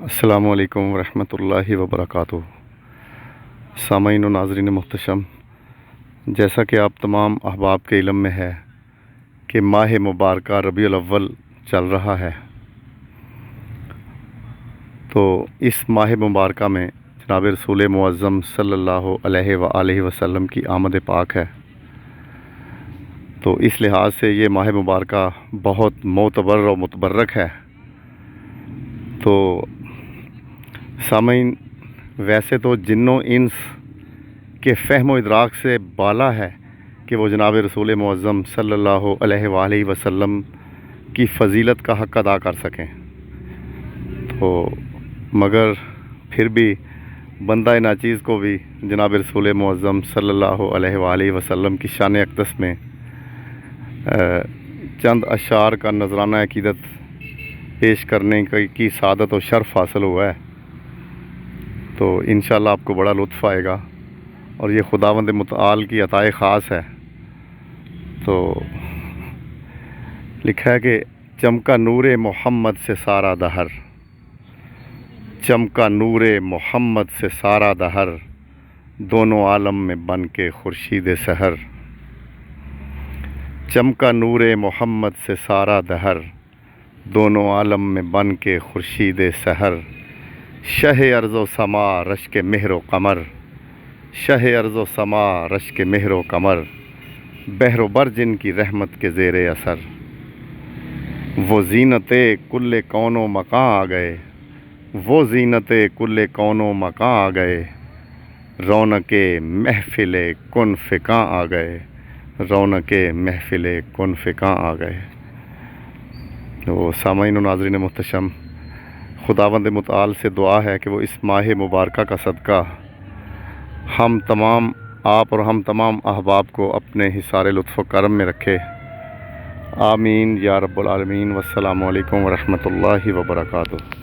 السلام علیکم ورحمۃ اللہ وبرکاتہ۔ سامعین و ناظرین محتشم، جیسا کہ آپ تمام احباب کے علم میں ہے کہ ماہ مبارکہ ربیع الاول چل رہا ہے، تو اس ماہ مبارکہ میں جناب رسول معظم صلی اللہ علیہ وآلہ وسلم کی آمد پاک ہے، تو اس لحاظ سے یہ ماہ مبارکہ بہت معتبر و متبرک ہے۔ تو سامعین، ویسے تو جن و انس کے فہم و ادراک سے بالا ہے کہ وہ جناب رسول معظم صلی اللہ علیہ وآلہ وسلم کی فضیلت کا حق ادا کر سکیں، تو مگر پھر بھی بندہ ناچیز کو بھی جناب رسول معظم صلی اللہ علیہ وآلہ وسلم کی شان اقدس میں چند اشعار کا نذرانہ عقیدت پیش کرنے کی سعادت و شرف حاصل ہوا ہے، تو انشاءاللہ آپ کو بڑا لطف آئے گا، اور یہ خداوند متعال کی عطائے خاص ہے۔ تو لکھا ہے کہ چمکا نور محمد سے سارا دہر، چمکا نور محمد سے سارا دہر، دونوں عالم میں بن کے خورشید سحر، چمکا نور محمد سے سارا دہر، دونوں عالم میں بن کے خورشید سحر، شہ ارض و سما رشک مہر و قمر، شہ ارض و سما رشک مہر و قمر، بحر و بر جن کی رحمت کے زیر اثر، وہ زینت کل کون و مکاں آ گئے، وہ زینت کل کون و مکاں آ گئے، رونق محفل کن فکاں آ گئے، رونق محفل کن فکاں آ گئے۔ تو سامعین و ناظرین محتشم، خداوند متعال سے دعا ہے کہ وہ اس ماہ مبارکہ کا صدقہ آپ اور ہم تمام احباب کو اپنے حصار لطف و کرم میں رکھے، آمین یا رب العالمین۔ والسلام علیکم ورحمۃ اللہ وبرکاتہ۔